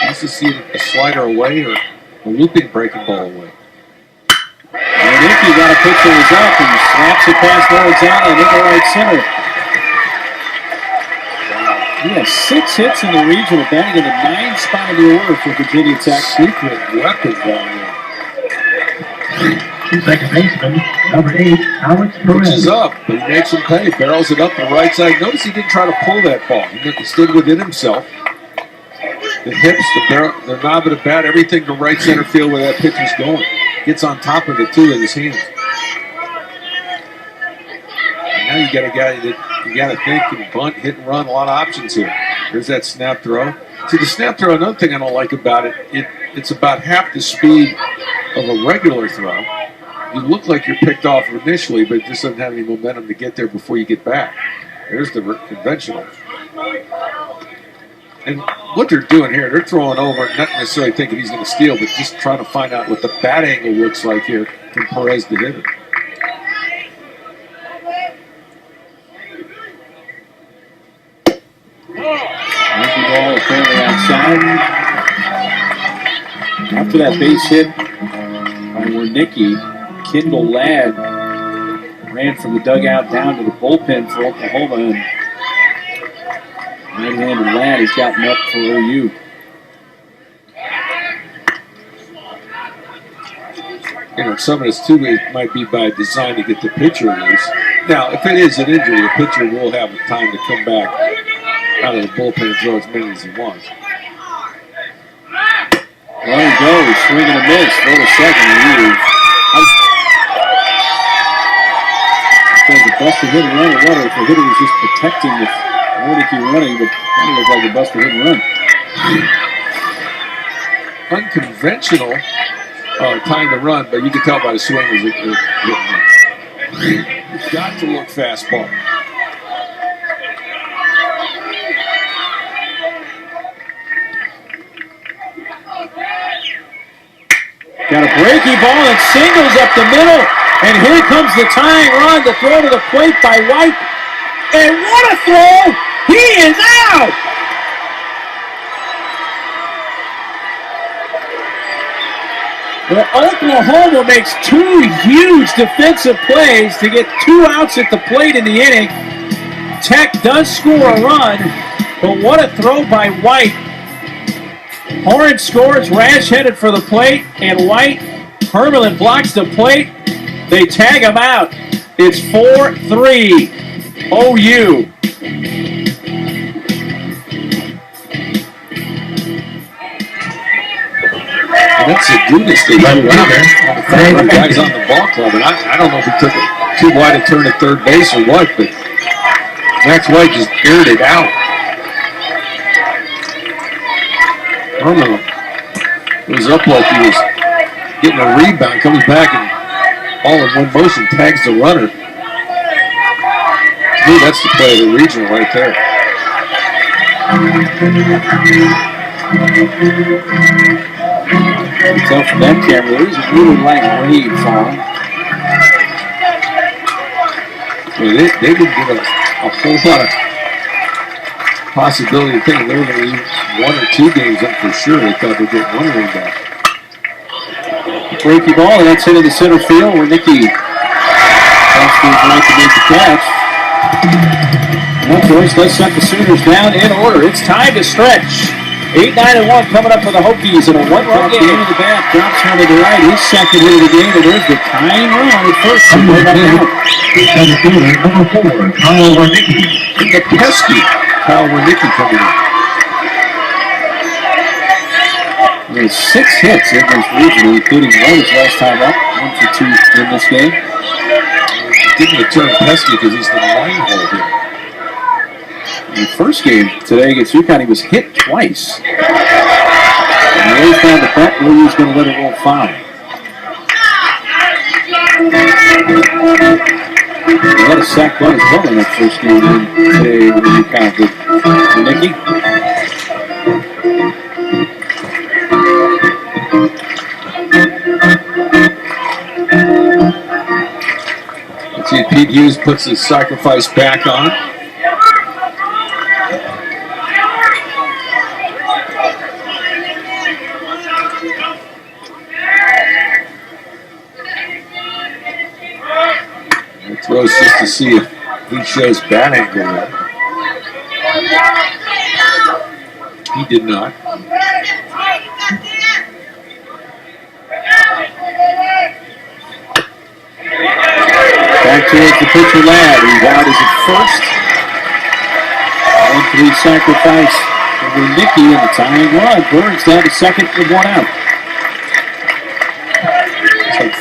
Used to see a slider away or a looping breaking ball away. Wernicke got a pitch that was up and slaps it past Lorenzana and into right center. He has 6 hits in the regional, batting in the 9th spot in the order for Virginia Tech. Secret weapon down there. Second baseman, number 8, Alex Perez. Pitches up, but he makes him pay. Barrels it up the right side. Notice he didn't try to pull that ball. He stayed within himself. The hips, the barrel, the knob of the bat, everything to right center field where that pitch is going. Gets on top of it, too, with his hands. And now you got a guy that you got to think and bunt, hit and run, a lot of options here. There's that snap throw. See, the snap throw, another thing I don't like about it, it's about half the speed of a regular throw. You look like you're picked off initially, but it just doesn't have any momentum to get there before you get back. There's the conventional. And what they're doing here, they're throwing over, not necessarily thinking he's going to steal, but just trying to find out what the bat angle looks like here from Perez to hit it. Monkey ball apparently outside. After that base hit by Wernicke, Kendall Ladd ran from the dugout down to the bullpen for Oklahoma, and right-handed Ladd has gotten up for OU. You know, some of this too might be by design to get the pitcher loose. Now, if it is an injury, the pitcher will have time to come back out of the bullpen and throw as many as he wants. There he goes, swing and a miss. For the second, because the buster hit and run, or what? If the hitter was just protecting the Wernicke running, but it looked like a buster hit and run. Unconventional time to run, but you can tell by the swing is it. You've got to look fastball. Got a breaking ball and singles up the middle. And here comes the tying run, the throw to the plate by White. And what a throw! He is out! Well, Oklahoma makes two huge defensive plays to get 2 outs at the plate in the inning. Tech does score a run, but what a throw by White. Horn scores, Rash headed for the plate, and White, Hermelin blocks the plate. They tag him out. It's 4-3 OU. That's a goodness thing. The guys on the ball club, and I don't know if he took it too wide a turn at third base or what, but Max White just aired it out. Hermelin was up like he was getting a rebound, comes back and all in one motion tags the runner. To me, that's the play of the regional right there. You can tell from that camera, there's a really light rain falling. Well, they didn't give a whole lot of possibility of thinking they were going to leave 1 or 2 games up for sure. They thought they'd get 1 rain back. Breaky ball, and that's into the center field where Nicky right to make the catch. Well, Joyce does set the Sooners down in order. It's time to stretch. 8-9-1 coming up for the Hokies in a 1-run game. In the back, drops one to the right. His second hit of the game, and there's the tying run at first. Number 4, Kyle Wernicke. The pesky Kyle Wernicke coming in. There's 6 hits in this region, including one his last time up. 1 for 2 in this game. Didn't return pesky because he's the line holder. In the first game today against UConn, he was hit twice. And he always found the bet where he was going to let it roll foul. He had a sack run as well in that first game today with UConn with Nicky. Let's see if Pete Hughes puts his sacrifice back on. Throws just to see if he shows bat angle. He did not. Back towards the pitcher Ladd. He's out as at first. 1-3 sacrifice over Nicky in the tying run. Burns down to second with 1 out.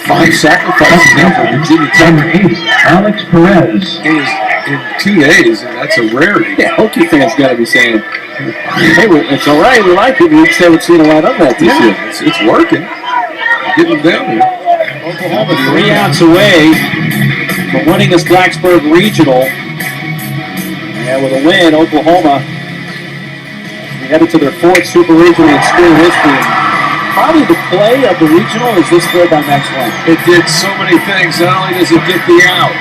5 sacrifices now for Virginia Tech. Number 8, Alex Perez. It is in 2 days, and that's a rarity. Yeah, Hokie fans got to be saying, hey, it's all right, we like it. We just haven't seen a lot of that this year. It's working. Getting down here. Oklahoma 3 outs away from winning this Blacksburg Regional. And with a win, Oklahoma headed to their 4th Super Regional in school history. Probably the play of the regional is this throw by Max Lang. It did so many things. Not only does it get the out,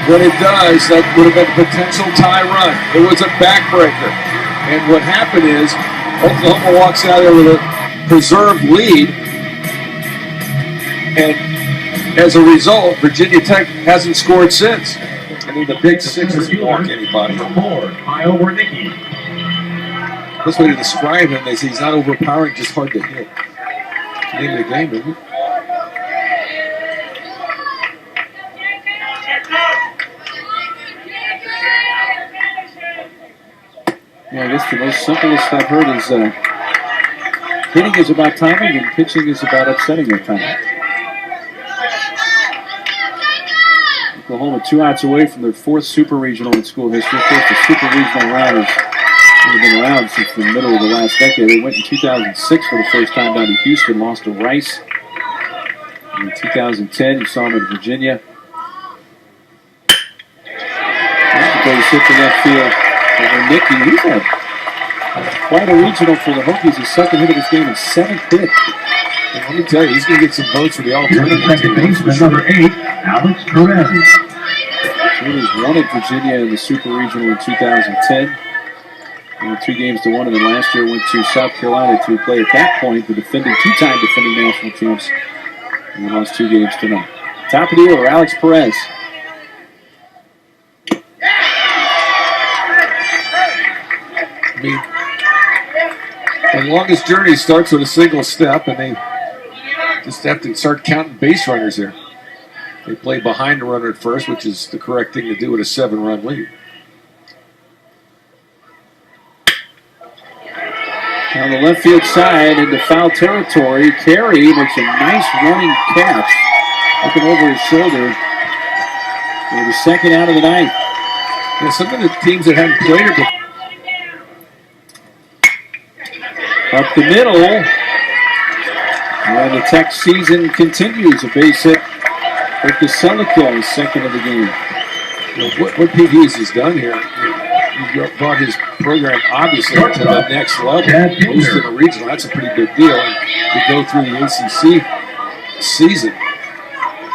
what it does, that would have been a potential tie run. It was a backbreaker. And what happened is Oklahoma walks out there with a preserved lead. And as a result, Virginia Tech hasn't scored since. I mean, the big six doesn't walk anybody. This way to describe him, they say he's not overpowering, just hard to hit. It's the name of the game, isn't it? Yeah, I guess the most simplest I've heard is hitting is about timing and pitching is about upsetting your timing. Oklahoma 2 outs away from their 4th Super Regional in school history. Of course, the Super Regional round has been around since the middle of the last decade. They went in 2006 for the first time down to Houston, lost to Rice. And in 2010, you saw them in Virginia. Base hit to left field over Nicky. He's had quite a regional for the Hokies. His second hit of this game and 7th hit. And let me tell you, he's going to get some votes for the alternative. Second baseman, number 8, Alex Perez. He was won at Virginia in the Super Regional in 2010. And 2-1, and then last year went to South Carolina to play at that point the two-time defending national champs. And they lost 2 games tonight. Top of the order, Alex Perez. I mean, the longest journey starts with a single step, and they just have to start counting base runners here. They play behind the runner at first, which is the correct thing to do with a 7-run lead. On the left field side into foul territory, Carey makes a nice running catch, looking over his shoulder for the second out of the night. Yeah, some of the teams that haven't played it before. Up the middle, and the Tech season continues. A base hit for Caselico, his second of the game. You know, what Pete Hughes has done here, he brought his program obviously to the next level. Hosting a regional, that's a pretty big deal. And to go through the ACC season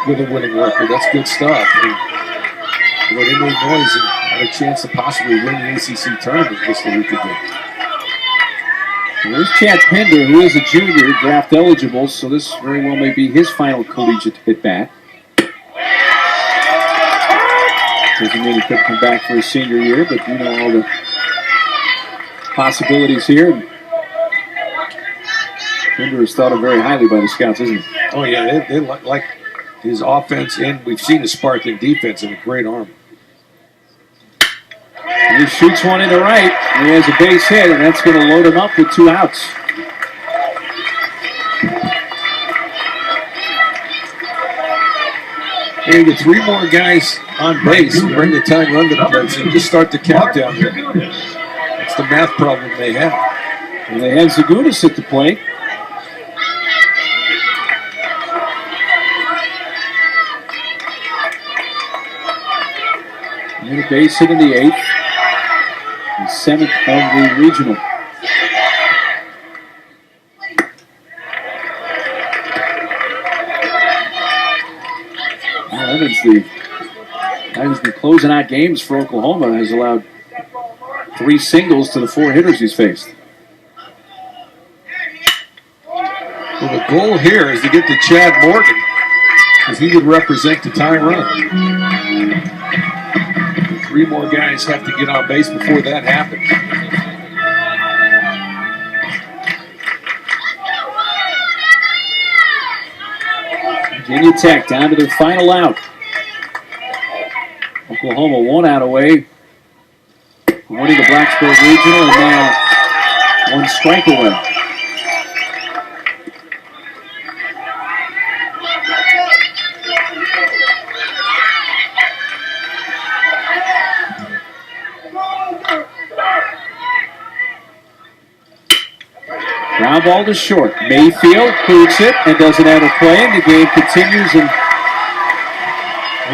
with a winning record, that's good stuff. And they made noise and had a chance to possibly win the ACC tournament just a week ago. There's Chad Pender, who is a junior, draft eligible, so this very well may be his final collegiate at-bat. Doesn't mean he couldn't come back for his senior year, but you know all the possibilities here. Pender is thought of very highly by the scouts, isn't he? Oh, yeah, they like his offense, and we've seen his sparkling defense and a great arm. And he shoots one into right. He has a base hit, and that's going to load him up with 2 outs. Hey, get 3 more guys on base and bring the tying run to the place and just start the countdown here. That's the math problem they have. And they had Zagunis at the plate. And a base hit in the 8th. The 7th of the regional. Well, that is the closing out games for Oklahoma. Has allowed 3 singles to the 4 hitters he's faced. Well, the goal here is to get to Chad Morgan, because he would represent the tying run. 3 more guys have to get on base before that happens. Virginia Tech down to their final out. Oklahoma 1 out away from winning the Blacksburg Regional, and now 1 strike away. ball to short. Mayfield clears it and doesn't have a play, and the game continues, and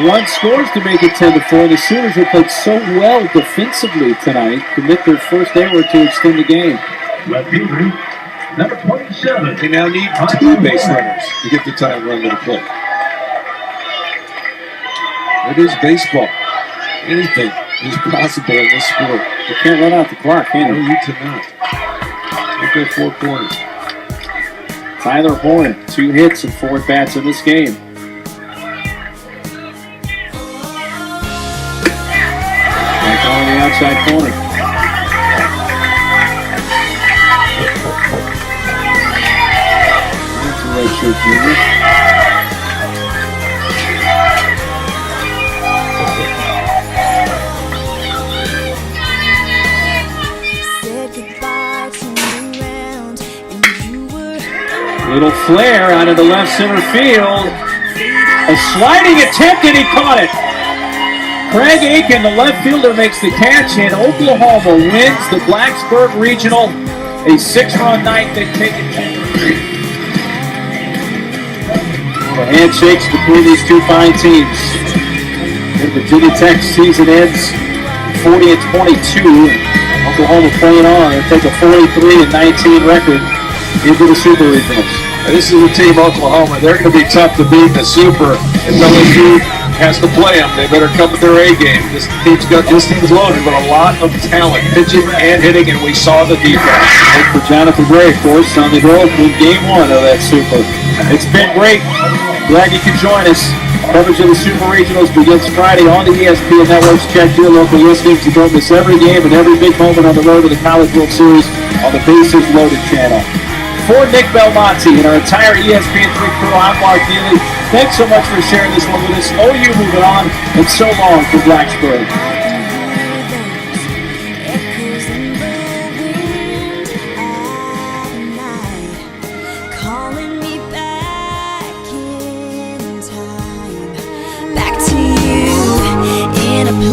one scores to make it 10-4. The Sooners have played so well defensively tonight, commit their first error to extend the game. Left fielder, number 27. They now need 2 base runners to get the time run to the plate. It is baseball. Anything is possible in this sport. You can't run out the clock, can No, you? you cannot. Look at 4 corners. Tyler Horn, 2 hits and 4 at-bats in this game. Back on the outside corner. That's a redshirt junior. Little flare out of the left center field. A sliding attempt, and he caught it. Craig Aiken, the left fielder, makes the catch, and Oklahoma wins the Blacksburg Regional. A 6-run night. They take it. Handshakes between these two fine teams. The Virginia Tech season ends 40-22. Oklahoma playing on. They'll take a 43-19 record into the Super Regionals. This is the team Oklahoma. They're going to be tough to beat in the Super. If LSU has to play them, they better come with their A game. This team's loaded with a lot of talent, pitching and hitting, and we saw the defense. And for Jonathan Gray, of course, on the road in Game 1 of that Super. It's been great. Glad you could join us. Coverage of the Super Regionals begins Friday on the ESPN networks. Check your local listings. You don't miss every game and every big moment on the road to the College World Series on the Bases Loaded channel. For Nick Belmonte and our entire ESPN3 crew, I'm Mark Neely. Thanks so much for sharing this one with us. OU moving on, and so long for Blacksburg.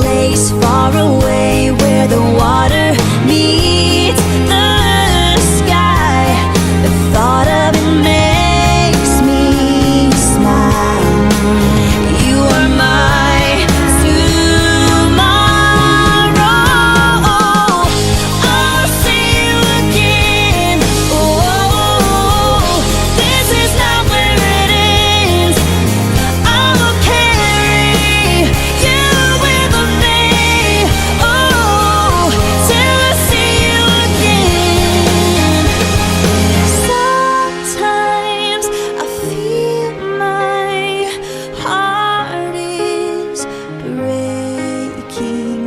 Place far away where the water meets the sky. The thought of it makes me smile. You are my tomorrow. I'll see you again. Oh, this is not where it ends. I will carry you with me. Oh, till I see you again. Sometimes I feel my heart is breaking,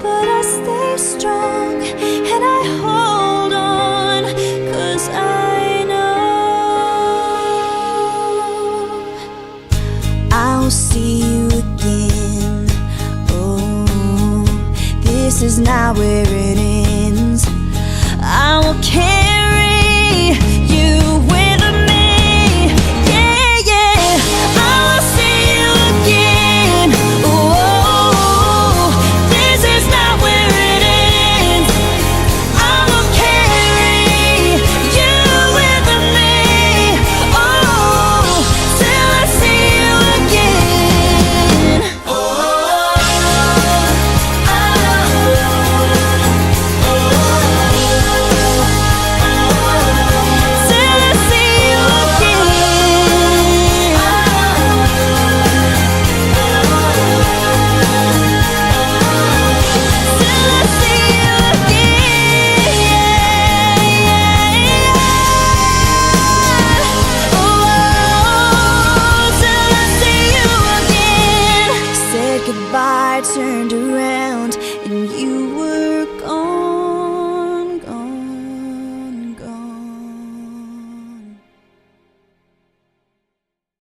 but I stay strong and I hold on, 'cause I know I'll see you again. Oh, this is not where it ends. I will carry